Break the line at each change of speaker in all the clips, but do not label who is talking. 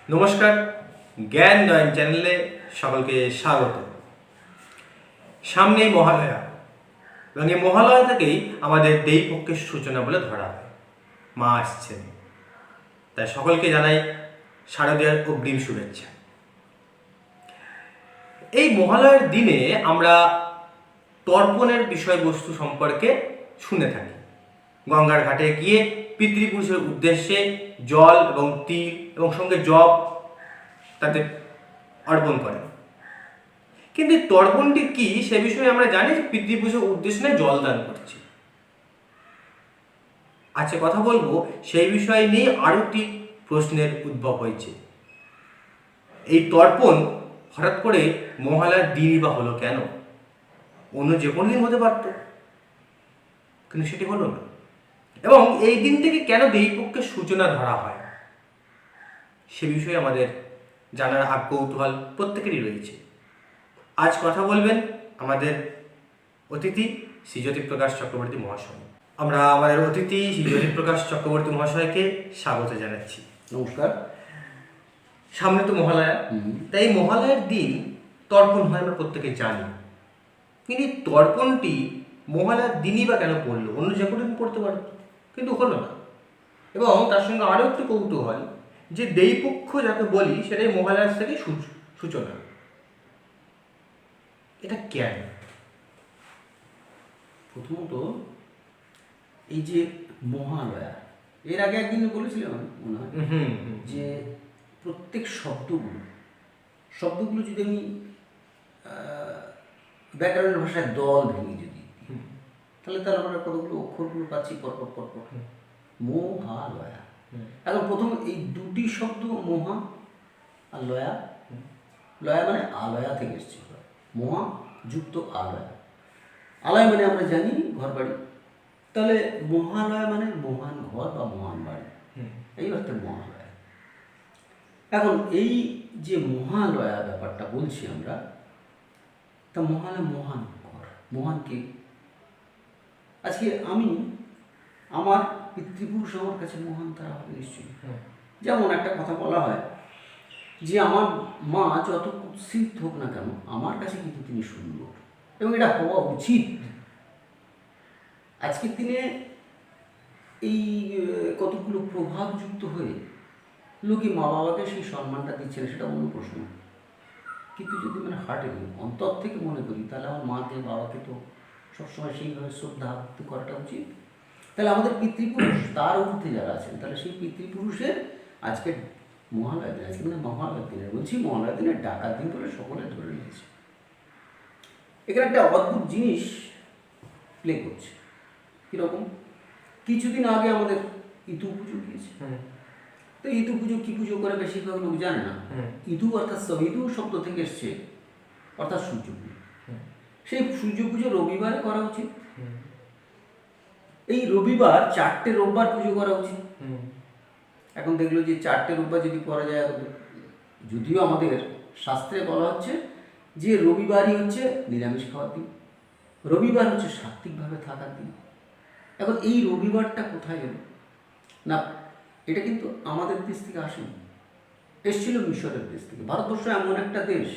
নমস্কার, জ্ঞান নয়ন চ্যানেলে সকলকে স্বাগত। সামনেই মহালয়া এবং এই মহালয়া থেকেই আমাদের দেবীপক্ষের সূচনা বলে ধরা হয়। মা আসছেন, তাই সকলকে জানাই শারদীয়ার অগ্রিম শুভেচ্ছা। এই মহালয়ার দিনে আমরা তর্পণের বিষয়বস্তু সম্পর্কে শুনে থাকি। গঙ্গার ঘাটে গিয়ে পিতৃপুরুষের উদ্দেশ্যে জল এবং তিল এবং সঙ্গে জব তাদের অর্পণ করেন। কিন্তু তর্পণটি কি সে বিষয়ে আমরা জানি যে পিতৃপুরুষের উদ্দেশ্যে জল দান করছি। আজকে কথা বলবো সেই বিষয় নিয়ে আরও একটি প্রশ্নের উদ্ভব হয়েছে। এই তর্পণ হঠাৎ করে মহালয়ার দিনই বা হলো কেন? অন্য যে কোনো দিন হতে পারত, কিন্তু সেটি হলো না। এবং এই দিন থেকে কেন দেবীপক্ষের সূচনা ধরা হয় সে বিষয়ে আমাদের জানার কৌতূহল প্রত্যেকেরই রয়েছে। আজ কথা বলবেন আমাদের অতিথি শ্রী জ্যোতিপ্রকাশ চক্রবর্তী মহাশয়। আমরা আমাদের অতিথি শ্রী জ্যোতিপ্রকাশ চক্রবর্তী মহাশয়কে স্বাগত জানাচ্ছি।
নমস্কার।
সামনে তো মহালয়া, তাই মহালয়ার দিন তর্পণ হয় আমরা প্রত্যেকে জানি। কিন্তু তর্পণটি মহালয়ার দিনই বা কেন পড়লো? অন্য যে কোনো দিন পড়তে পারত, কিন্তু হলো না। এবং তার সঙ্গে আরও একটু কৌতূহল যে দেবীপক্ষ যাকে বলি সেটাই মহালয়ার থেকে সূচনা। এটা কেন?
প্রথমত এই যে মহালয়া, এর আগে একদিন বলেছিলাম মনে হয় যে প্রত্যেক শব্দগুলো যদি আমি ব্যাকরণের ভাষায় দল ভেঙে যদি তাহলে আমরা কতগুলো অক্ষরগুলো পাচ্ছি পরপর। মহালয়া। এখন প্রথম এই দুটি শব্দ মহা আর লয়া। লয়া মানে আলয়া থেকে এসছে, মহা যুক্ত আলয়া। আলয় মানে আমরা জানি ঘর বাড়ি, তাহলে মহালয়া মানে মহান ঘর বা মহান বাড়ি, এই অর্থে মহালয়া। এখন এই যে মহালয়া ব্যাপারটা বলছি আমরা, তা মহালয়া মহান ঘর, মহান কে? আজকে আমি আমার পিতৃপুরুষ আমার কাছে মহান, তারা হবে নিশ্চয়ই। যেমন একটা কথা বলা হয় যে আমার মা যত কুৎসিত হোক না কেন আমার কাছে কিন্তু তিনি সুন্দর, এবং এটা হওয়া উচিত। আজকের দিনে এই কতগুলো প্রভাবযুক্ত হয়ে লোকে মা বাবাকে সেই সম্মানটা দিচ্ছে না, সেটা অন্য প্রশ্ন। কিন্তু যদি মানে হার্টে অন্তর থেকে মনে করি, তাহলে আমার মাকে বাবাকে তো সবসময় সেইভাবে শ্রদ্ধা ভক্তি করাটা উচিত। তাহলে আমাদের পিতৃপুরুষ তার ঊর্ধ্বে যারা আছেন, তাহলে সেই পিতৃপুরুষের আজকে মহালয়া দিন, আজকে মানে মহালয়া দিনের বলছি, মহালয়া দিনের ডাকার দিন বলে সকলে ধরে নিয়েছে। এখানে একটা অদ্ভুত জিনিস প্লে করছে। কীরকম? কিছুদিন আগে আমাদের ইতু পুজো গিয়েছে। তো ইতু পুজো কী পুজো করে বেশিরভাগ লোক জানে না। ইতু অর্থাৎ সবিতু শব্দ থেকে এসছে, অর্থাৎ সূর্য পুজো। সেই সূর্য পুজো রবিবারে করা উচিত। এই রবিবার 4টে রোববার পুজো করা উচিত। এখন দেখলো যে 4টে রোববার যদি করা যায়, যদিও আমাদের শাস্ত্রে বলা হচ্ছে যে রবিবারই হচ্ছে নিরামিষ খাওয়ার দিন, রবিবার হচ্ছে সাত্ত্বিকভাবে থাকার দিন। এখন এই রবিবারটা কোথায় এলো না? এটা কিন্তু আমাদের দেশ থেকে আসেনি, এসেছিল মিশরের দেশ থেকে। ভারতবর্ষ এমন একটা দেশ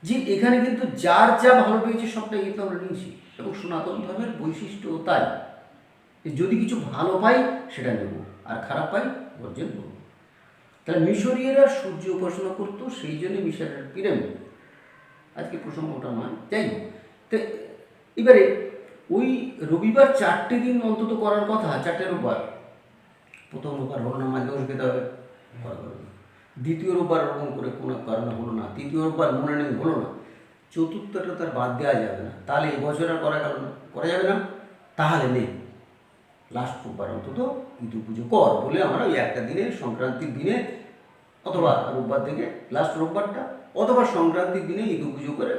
যে এখানে কিন্তু যার যা ভালো পেয়েছে সবটাই কিন্তু আমরা নিয়েছি, এবং সনাতন ধর্মের বৈশিষ্ট্য তাই যদি কিছু ভালো পাই সেটা নেব, আর খারাপ পাই বর্জন করব। তাহলে মিশরীয়রা সূর্য উপাসনা করতো, সেই জন্য মিশরের পিরামিড। আজকে প্রসঙ্গ ওটা নয়, যাই হোক। তো এবারে ওই রবিবার 4টে দিন অন্তত করার কথা, 4টে রোববার। প্রথম রোববার হলো না, মাঝে বসে খেতে হবে, করা হলো না। দ্বিতীয় রোববার ওরকম করে কোনো কারণে হলো না, তৃতীয় রোববার মনে নেই, হলো না। চতুর্থটা তার বাদ দেওয়া যাবে না, তাহলে এবছর আর করা গেল না, করা যাবে না, তাহলে নেই, লাস্ট রোববার অন্তত ইতু পুজো কর বলে আমরা ওই একটা দিনে, সংক্রান্তির দিনে অথবা রোববার থেকে লাস্ট রোববারটা, অথবা সংক্রান্তির দিনে ইতু পুজো করে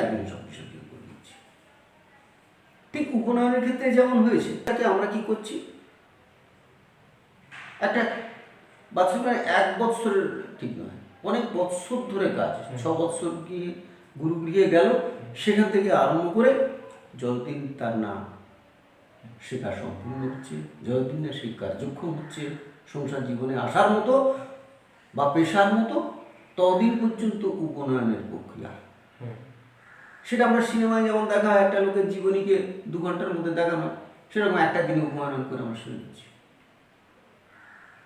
একদিন সব বিসর্জন করে দিচ্ছি। ঠিক উপনয়নের ক্ষেত্রে যেমন হয়েছে, তাতে আমরা কি করছি, একটা বাচ্চারা 1 বৎসরের ঠিক নয়, অনেক বৎসর ধরে কাজ, 6 বৎসর গিয়ে গুরুগৃহে গেল, সেখান থেকে আরম্ভ করে যতদিন তার নাম শেখা সম্পূর্ণ হচ্ছে, যতদিন না সেই কার্যক্ষম হচ্ছে, সংসার জীবনে আসার মতো বা পেশার মতো ততদিন পর্যন্ত উপনয়নের প্রক্রিয়া। সেটা আমরা সিনেমায় যেমন দেখা হয়, একটা লোকের জীবনীকে 2 ঘন্টার মধ্যে দেখানো হয়, সেরকম একটা দিনে উপনয়ন করে আমরা শুনে দিচ্ছি,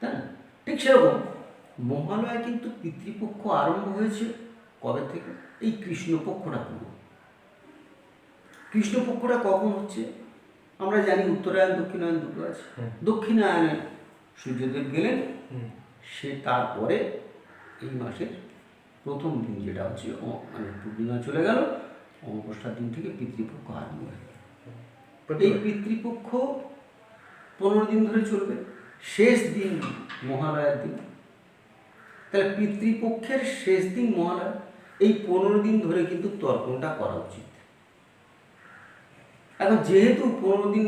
তাই না? ঠিক সেরকম মহালয়া কিন্তু পিতৃপক্ষ আরম্ভ হয়েছে কবে থেকে? এই কৃষ্ণপক্ষটা পুরো। কৃষ্ণপক্ষটা কখন হচ্ছে? আমরা জানি উত্তরায়ণ দক্ষিণায়ন দুটো আছে। দক্ষিণায়নে সূর্যদেব গেলেন, সে তারপরে এই মাসের প্রথম দিন যেটা হচ্ছে মানে পূর্ণিমা চলে গেল, অমাবস্যার দিন থেকে পিতৃপক্ষ আরম্ভ হয়ে গেল। এই পিতৃপক্ষ 15 দিন ধরে চলবে, শেষ দিন মহালয়ার দিন। তাহলে পিতৃপক্ষের শেষ দিন মহালয়া, এই 15 দিন ধরে কিন্তু তর্পণটা করা উচিত। এখন যেহেতু 15 দিন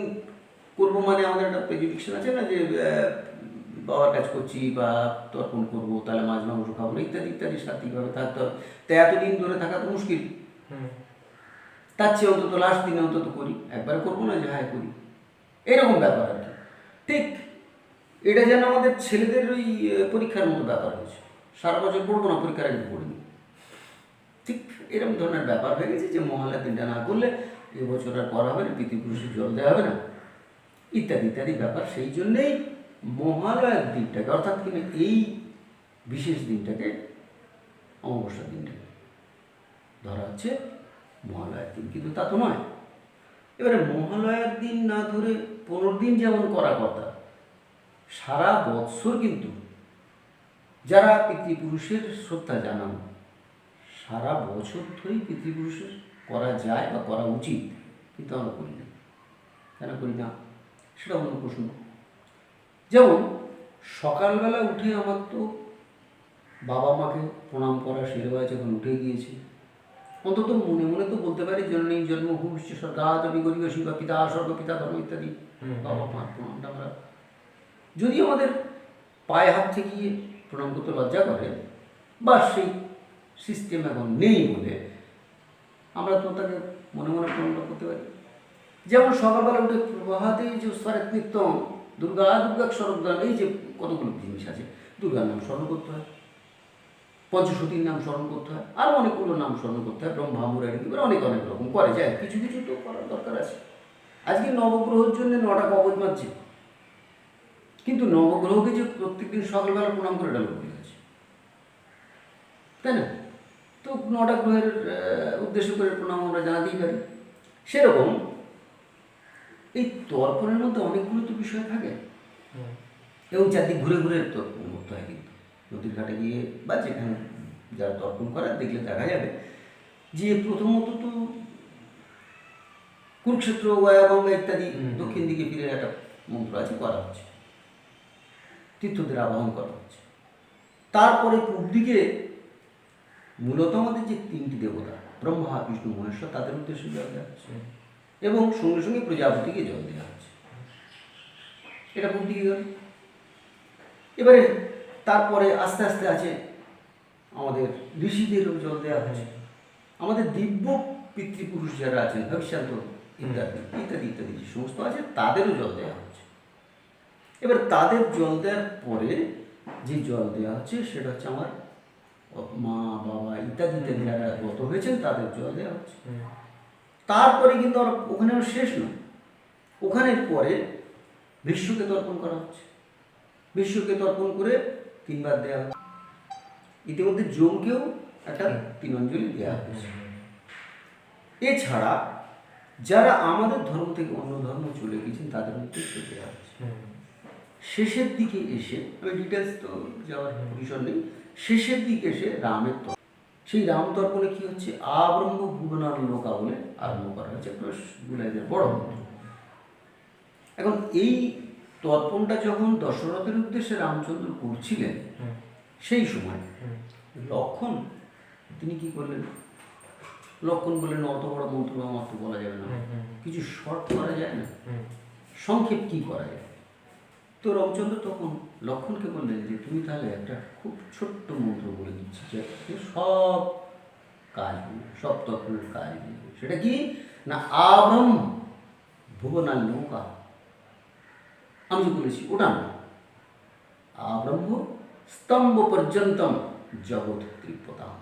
করবো মানে আমাদের একটা প্রেডিকশন আছে না, যে বাবার কাজ করছি বা তর্পণ করবো, তাহলে মাছ মাংস খাবো না, ইত্যাদি ইত্যাদি সাত্বিকভাবে থাকতে হবে। তো এতদিন ধরে থাকা তো মুশকিল, তার চেয়ে অন্তত লাস্ট দিনে অন্তত করি, একবার করবো না যে হ্যাঁ করি, এরকম ব্যাপার আর কি। ঠিক এটা যেন আমাদের ছেলেদের ওই পরীক্ষার মতো ব্যাপার হয়েছে, সারা বছর পড়বো না, পরীক্ষার আগে পড়িনি, ঠিক এরকম ধরনের ব্যাপার হয়ে গেছে যে মহালয়ার দিনটা না করলে এবছর আর করা হবে না, পিতৃপুরুষের জল দেওয়া হবে না, ইত্যাদি ইত্যাদি ব্যাপার। সেই জন্যেই মহালয়ার দিনটাকে, অর্থাৎ কিনা এই বিশেষ দিনটাকে, অমাবস্যার দিনটাকে ধরা হচ্ছে মহালয়ার দিন, কিন্তু তা তো নয়। এবারে মহালয়ার দিন না ধরে 15 দিন যেমন করা কথা, সারা বৎসর কিন্তু যারা পিতৃপুরুষের শ্রদ্ধা জানান, সারা বছর ধরেই পিতৃপুরুষের করা যায় বা করা উচিত, কিন্তু আমরা করি না। কেন করি না সেটা অন্য প্রশ্ন। যেমন সকালবেলা উঠে আমার তো বাবা মাকে প্রণাম করা সেরকম যখন উঠে গিয়েছি, অন্তত মনে মনে তো বলতে পারি জন্মী জন্মভূমিষ্ঠ স্বর্গাদপি গরিয়সী বা পিতা স্বর্গ পিতা ধর্ম ইত্যাদি বাবা মার প্রণামটা আমরা, যদি আমাদের পায়ে হাত থেকে গিয়ে প্রণাম করতে লজ্জা করে বা সেই সিস্টেম এখন নেই বলে আমরা তো তাকে মনে মনে প্রণামটা করতে পারি। যেমন সকালবেলা উঠে প্রভাতে যে স্বরের নিত্যম দুর্গা দুর্গা স্বরূপদান, এই যে কতগুলো জিনিস আছে, দুর্গার নাম স্মরণ করতে হয়, পঞ্চসতীর নাম স্মরণ করতে হয়, আরও অনেকগুলো নাম স্মরণ করতে হয়, ব্রহ্মা মুরারি, অনেক অনেক রকম করে যায়, কিছু কিছু তো করার দরকার আছে। আজকে নবগ্রহের জন্য 9টা কবচ মারছে, কিন্তু নবগ্রহকে যে প্রত্যেকদিন সকালবেলা প্রণাম করে এটা লোক আছে, তাই না? তো 9টা গ্রহের উদ্দেশ্য করে প্রণাম আমরা জানাতেই পারি। সেরকম এই তর্পণের মধ্যে অনেকগুলো তো বিষয় থাকে, এবং চারদিক ঘুরে ঘুরে তর্পণ করতে হয়। কিন্তু নদীর ঘাটে গিয়ে বা যেখানে যারা তর্পণ করে দেখলে দেখা যাবে যে প্রথমত তো কুরুক্ষেত্র, গঙ্গা ইত্যাদি দক্ষিণ দিকে ফিরে একটা মন্ত্র আছে, করা হচ্ছে, তীর্থদের আবাহন করা হচ্ছে। তারপরে পূর্ব দিকে মূলত আমাদের যে 3টি দেবতা ব্রহ্মা বিষ্ণু মহেশ্বর, তাদের উদ্দেশ্যে জল দেওয়া হচ্ছে, এবং সঙ্গে সঙ্গে প্রজাপতিকে জল দেওয়া হচ্ছে, এটা পূর্ব দিকে গেল। এবারে তারপরে আস্তে আস্তে আছে আমাদের ঋষিদেরও জল দেওয়া হচ্ছে, আমাদের দিব্য পিতৃপুরুষ যারা আছেন ভবিষ্যৎ ইত্যাদি ইত্যাদি ইত্যাদি যে সমস্ত আছে তাদেরও জল দেওয়া হচ্ছে। এবার তাদের জল দেওয়ার পরে যে জল দেওয়া হচ্ছে সেটা হচ্ছে আমার মা বাবা ইত্যাদি ইত্যাদি যারা গত হয়েছেন তাদের জল দেওয়া হচ্ছে। তারপরে কিন্তু আর ওখানে শেষ নয়, ওখানের পরে বিশ্বকে তর্পণ করা হচ্ছে, বিশ্বকে তর্পণ করে 3 বার দেওয়া হচ্ছে। ইতিমধ্যে যমকেও একটা 3 অঞ্জলি দেওয়া হচ্ছে। এছাড়া যারা আমাদের ধর্ম থেকে অন্য ধর্ম চলে গেছেন তাদের উদ্দেশ্যে দেওয়া হচ্ছে। শেষের দিকে এসে, আমি ডিটেলস তো যাওয়ার পরিসর নেই, শেষের দিকে এসে রামের তর্পণ, সেই রাম তর্পণে কি হচ্ছে, আব্রহ্ম ভুবনার লোকা বলে আরম্ভ করা হচ্ছে, বড় মন্ত্র। এখন এই তর্পণটা যখন দশরথের উদ্দেশ্যে রামচন্দ্র করছিলেন, সেই সময় লক্ষণ তিনি কি করলেন, লক্ষণ বললেন অত বড় মন্ত্র আমার তো বলা যাবে না, কিছু শর্ট করা যায় না, সংক্ষেপ কি করা যায়। তো রামচন্দ্র তখন লক্ষণকে বললেন যে তুমি তাহলে একটা খুব ছোট্ট মন্ত্র বলে দিচ্ছি, যে সব কাজ হবে, সব তর্পণের কাজ হবে। সেটা কি না, আব্রহ্ম ভুবনার নৌকা। আমি যে বলেছি ওটা না, আব্রহ্ম স্তম্ভ পর্যন্তম জগৎ ত্রিপদাম।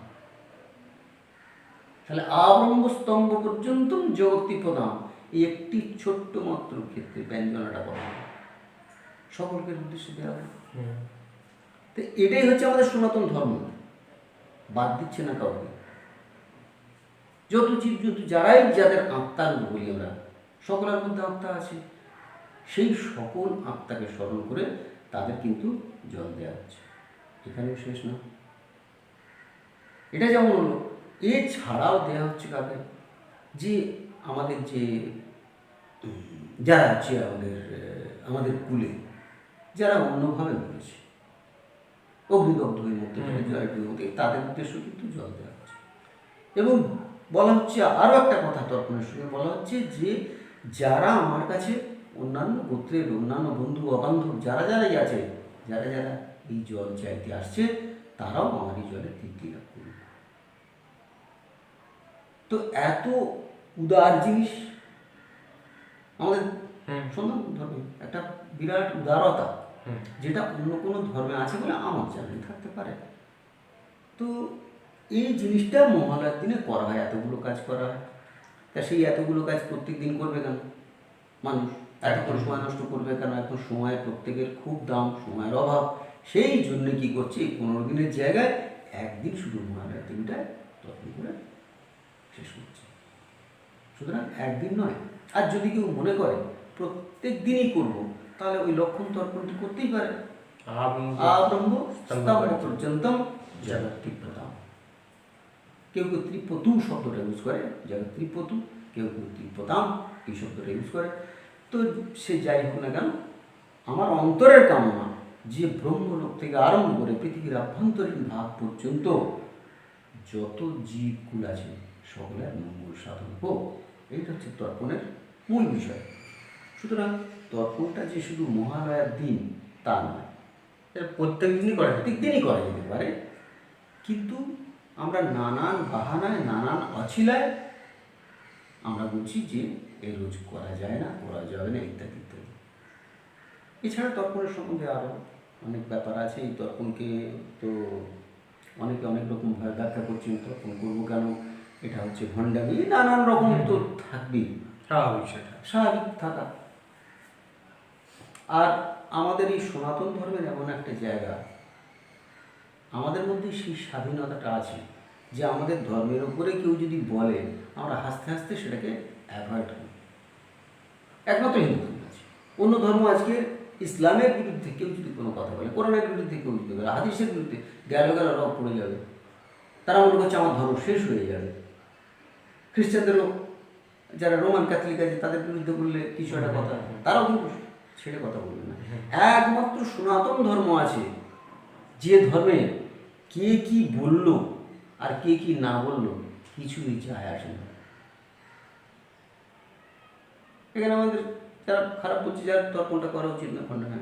তাহলে আব্রহ্ম স্তম্ভ পর্যন্তম জগৎ ত্রিপদাম, এই একটি ছোট্ট মাত্র ক্ষেত্রে ব্যঞ্জনাটা বলা হয়, সকলকে উদ্দেশ্যে দেওয়া হয়। তো এটাই হচ্ছে আমাদের সনাতন ধর্ম, বাদ দিচ্ছে না কাউকে। যত জীবজন্তু যারাই, যাদের আত্মার বলি আমরা, সকলের মধ্যে আত্মা আছে, সেই সকল আত্মাকে স্মরণ করে তাদের কিন্তু জল দেওয়া হচ্ছে। এখানেও শেষ না, এটা যেমন হলো, এছাড়াও দেওয়া হচ্ছে কাকে, যে আমাদের যে যারা আছে আমাদের কুলে যারা অন্যভাবে মরেছে, অগ্নিদগ্ধ হয়ে মধ্যে মধ্যে, তাদের উদ্দেশ্য কিন্তু জল দেওয়া হচ্ছে। এবং বলা হচ্ছে আরও একটা কথা তর্পণের সঙ্গে বলা হচ্ছে যে যারা আমার কাছে অন্যান্য গোত্রের অন্যান্য বন্ধু অবান্ধব যারা যারাই আছে, যারা যারা এই জল চাইতে আসছে, তারাও আমার এই জলে তৃপ্তি লাভ করবে। তো এত উদার জিনিস আমাদের সনাতন ধর্মে, একটা বিরাট উদারতা, যেটা অন্য কোনো ধর্মে আছে বলে আমার জানি থাকতে পারে। তো এই জিনিসটা মহালয়ার দিনে করা হয়, এতগুলো কাজ করা হয়। তা সেই এতগুলো কাজ প্রত্যেক দিন করবে কেন মানুষ? এতক্ষণ সময় নষ্ট করবে কেন? এখন সময় প্রত্যেকের খুব দাম, সময়ের অভাব, সেই জন্য কি করছে, এই 15 দিনের জায়গায় একদিন শুধু মহালয়ার দিনটায় তর্পণ করে শেষ করছে। সুতরাং একদিন নয়। আর যদি কেউ মনে করে প্রত্যেক দিনই করবো, তাহলে ওই লক্ষণ তর্পণটি করতেই পারে। আব্রহ্ম স্তম্ভ পর্যন্তম জগৎ ত্রিপদাম। কেউ কেউ ত্রিপতু শব্দটা ইউজ করে, জগৎ ত্রিপতু, কেউ কেউ ত্রিপদাম এই শব্দটা ইউজ করে। তো সে যাই হোক না কেন, আমার অন্তরের কামনা যে ব্রহ্মলোক থেকে আরম্ভ করে পৃথিবীর আভ্যন্তরীণ ভাগ পর্যন্ত যত জীবকুল আছে সকলের মঙ্গল সাধন হোক, এইটা হচ্ছে তর্পণের মূল বিষয়। সুতরাং তর্পণটা যে শুধু মহালয়ার দিন তা নয়,
প্রত্যেক দিনই করা যায়,
প্রত্যেক দিনই করা যেতে পারে, কিন্তু আমরা নানান বাহানায়, নানান অছিলায় আমরা বলছি যে এই রোজ করা যায় না, করা যাবে না, ইত্যাদি ইত্যাদি। এছাড়া তর্পণের সম্বন্ধে আরও অনেক ব্যাপার আছে। এই তর্পণকে তো অনেকে অনেক রকমভাবে ব্যাখ্যা করছেন, তর্পণ করবো কেন, এটা হচ্ছে ভণ্ডামি, নানান রকম তো থাকবেই, স্বাভাবিক থাকা। আর আমাদের এই সনাতন ধর্মের এমন একটা জায়গা, আমাদের মধ্যে সেই স্বাধীনতাটা আছে যে আমাদের ধর্মের উপরে কেউ যদি বলে, আমরা হাসতে হাসতে সেটাকে অ্যাভয়েড করি। একমাত্র হিন্দু ধর্ম আছে, অন্য ধর্ম আজকে ইসলামের বিরুদ্ধে কেউ যদি কোনো কথা বলে, কোরআনের বিরুদ্ধে কেউ যদি বলে, হাদিসের বিরুদ্ধে, গেল রব পড়ে যাবে, তারা মনে করছে আমার ধর্ম শেষ হয়ে যাবে। খ্রিস্টানদেরও যারা রোমান ক্যাথলিক আছে তাদের বিরুদ্ধে বললে কিছু একটা কথা, তারাও কিন্তু ছেড়ে কথা বলবে না। একমাত্র সনাতন ধর্ম আছে যে ধর্মে কে কি বলল আর কে কি না বলল কিছুই যায় আসে না। এখানে আমাদের যারা খারাপ বলছে, যার তর্পণটা করা উচিত না, খণ্ডনা।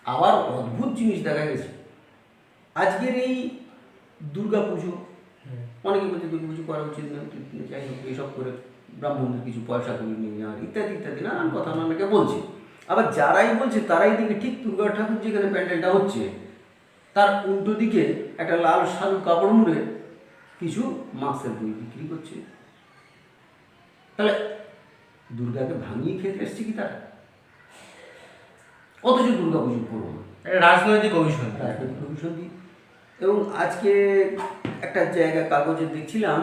আবার অদ্ভুত জিনিস দেখা গেছে আজকের এই দুর্গা পুজো, অনেকে বলছে দুর্গা পুজো করা উচিত না, যাই হোক এইসব করে ব্রাহ্মণদের কিছু পয়সা করে নিয়ে নেওয়ার ইত্যাদি ইত্যাদি নানান কথা অনেকে বলছে। আবার যারাই বলছে তারাই দেখে ঠিক দুর্গা ঠাকুর যেখানে প্যান্ডেলটা হচ্ছে তার উল্টো দিকে একটা লাল শালু কাপড় মুড়ে কিছু মাংসের বই বিক্রি করছে। তাহলে দুর্গাকে ভাঙিয়ে খেতে এসছে কি তারা? অথচ দুর্গা পুজো করবো না,
রাজনৈতিক অভিসন্ধি।
রাজনৈতিক অভিসন্ধি। এবং আজকে একটা জায়গা কাগজে দেখছিলাম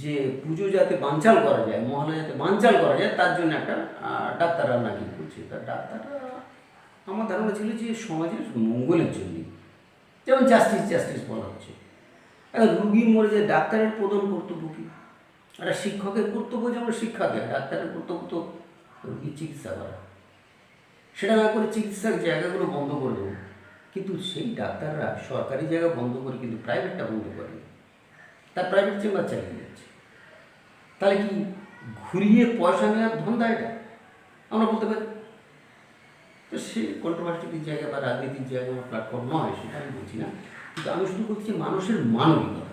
যে পুজো যাতে বানচাল করা যায়, মহালয়া যাতে বানচাল করা যায়, তার জন্য একটা ডাক্তাররা নাকি করছে। তার ডাক্তাররা আমার ধারণা ছিল যে সমাজের মঙ্গলের জন্য, যেমন জাস্টিস বলা হচ্ছে। এখন রুগী মরে যায়, ডাক্তারের প্রধান কর্তব্য কী? একটা শিক্ষকের কর্তব্য যেমন শিক্ষা দেয়, ডাক্তারের কর্তব্য তো রুগীর চিকিৎসা করা। সেটা না করে চিকিৎসার জায়গাগুলো বন্ধ করে দেবো, কিন্তু সেই ডাক্তাররা সরকারি জায়গা বন্ধ করে কিন্তু প্রাইভেটটা বন্ধ করে, তার প্রাইভেট চেম্বার চালিয়ে যাচ্ছে। তাহলে কি ঘুরিয়ে পয়সা নেওয়ার ধান্দা এটা? আমরা বলতে পারি। তো সে কন্ট্রোভার্সিটির জায়গা বা রাজনীতির জায়গা বা প্ল্যাটফর্ম নয়, সেটা আমি বলছি না। কিন্তু আমি শুধু বলছি মানুষের মানবিকতা,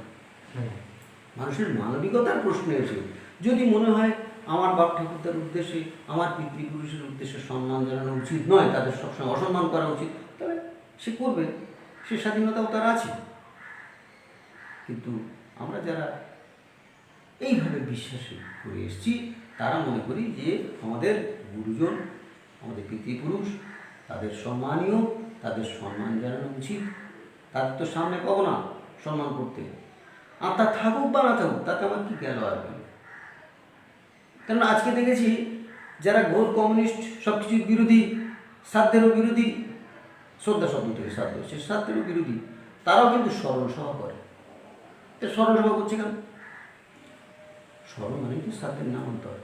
মানুষের মানবিকতার প্রশ্নে এসে যদি মনে হয় আমার বাপ ঠাকুরদার উদ্দেশ্যে, আমার পিতৃপুরুষের উদ্দেশ্যে সম্মান জানানো উচিত নয়, তাদের সবসময় অসম্মান করা উচিত, তাহলে সে করবে। সে স্বাধীনতাও তার আছে। কিন্তু আমরা যারা এইভাবে বিশ্বাস করে এসেছি তারা মনে করি যে আমাদের গুরুজন, আমাদের পিতৃপুরুষ, তাদের সম্মানীয়, তাদের সম্মান জানানো উচিত। তাদের তো সামনে পাবো না সম্মান করতে, আর তা থাকুক বা না থাকুক তাতে আমার কি গেল আর গেল। কারণ আজকে দেখেছি যারা ঘোর কমিউনিস্ট, সব কিছুর বিরোধী, সাধ্যেরও বিরোধী, শ্রদ্ধা শব্দ থেকে সাধ্য, সে সাধ্যেরও বিরোধী, তারাও কিন্তু স্মরণ সভা করে। তো স্মরণ সভা করছে কেন? স্মরণ মানে কি সাধ্যের নামান্তর।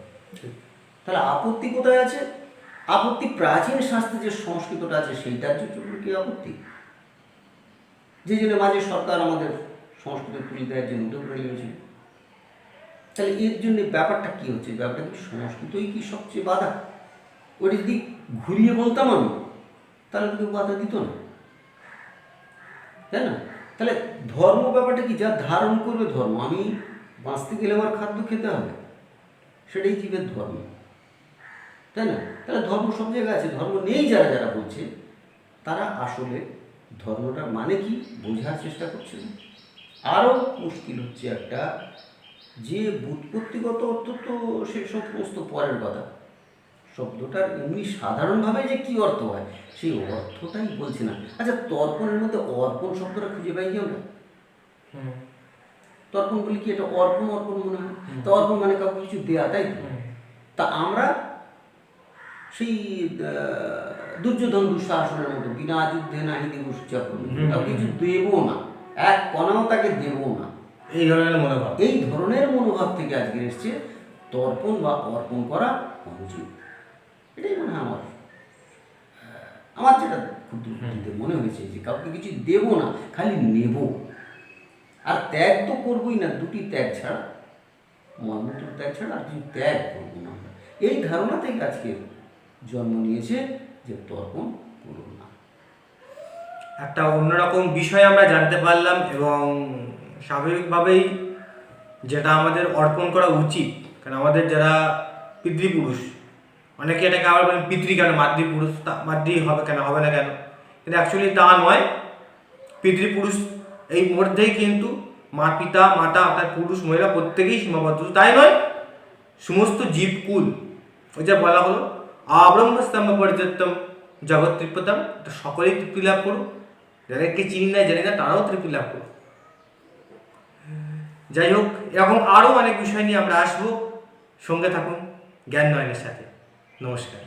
তাহলে আপত্তি কোথায় আছে? আপত্তি প্রাচীন শাস্ত্রে যে সংস্কৃতটা আছে সেইটার জন্য কি আপত্তি? যে জন্য মাঝে সরকার আমাদের সংস্কৃত তুলে দেওয়ার জন্য উঠে পড়ে লেগেছিল। তাহলে এর জন্য ব্যাপারটা কি হচ্ছে? ব্যাপারটা কি সংস্কৃতই কি সবচেয়ে বাধা? ওইটা যদি ঘুরিয়ে বলতাম আমি, তাহলে কেউ বাধা দিত না, তাই না? তাহলে ধর্ম ব্যাপারটা কি? যা ধারণ করবে ধর্ম। আমি বাঁচতে গেলে আমার খাদ্য খেতে হবে, সেটাই জীবের ধর্ম, তাই না? তাহলে ধর্ম সব জায়গায় আছে। ধর্ম নেই যারা যারা বলছে তারা আসলে ধর্মটার মানে কি বোঝার চেষ্টা করছে না। আরও মুশকিল হচ্ছে একটা, যে ব্যুৎপত্তিগত অর্থ তো সে সমস্ত পরের কথা, শব্দটার এমনি সাধারণভাবে যে কি অর্থ হয় সেই অর্থটাই বলছে না। আচ্ছা, তর্পণের মধ্যে অর্পণ শব্দটা খুঁজে পাই কি আমরা? তর্পণ বলি কি এটা অর্পণ অর্পণ মনে হয়। তো অর্পণ মানে কাউকে কিছু দেয়া, তাই তো? তা আমরা সেই দুর্যোধন দুঃশাসনের মতো বিনা যুদ্ধে নাহি দেব সুচাপন, কাউকে কিছু দেবো না, এক কণাও তাকে দেবো না,
এই ধরনের মনোভাব।
এই ধরনের মনোভাব থেকে আজকে এসছে তর্পণ বা অর্পণ করা অনুচিত। এটাই মনে হয় আমার যেটা খুব বুদ্ধিতে মনে হয়েছে, যে কাউকে কিছু দেবো না, খালি নেব। আর ত্যাগ তো করবোই না, দুটি ত্যাগ ছাড়া, মর্মত্র ত্যাগ ছাড়া আর কিছু ত্যাগ করবো না। এই ধারণা থেকে আজকে জন্ম নিয়েছে যে তর্পণ করব না।
একটা অন্যরকম বিষয় আমরা জানতে পারলাম, এবং স্বাভাবিকভাবেই যেটা আমাদের অর্পণ করা উচিত। কারণ আমাদের যারা পিতৃপুরুষ, অনেকে এটাকে আবার বলেন পিতৃ কেন, মাতৃপুরুষ, মাতৃ হবে কেন, হবে না কেন, কিন্তু অ্যাকচুয়ালি তা নয়। পিতৃপুরুষ এই মধ্যেই কিন্তু মা, পিতা, মাতা অর্থাৎ পুরুষ মহিলা প্রত্যেকেই সীমাবদ্ধ। তাই নয়, সমস্ত জীবকুল, ওই যে বলা হলো আব্রহ্মস্তম্ভ পরিত্যক্তম জগৎ তৃপ্তম, সকলেই তৃপ্তি লাভ করুক, যাদেরকে চিনি না জানি না তারাও তৃপ্তি লাভ করুক। যাই হোক, এরকম আরও অনেক বিষয় নিয়ে আমরা আসবো। সঙ্গে থাকুন জ্ঞান নয়নের সাথে। নমস্কার।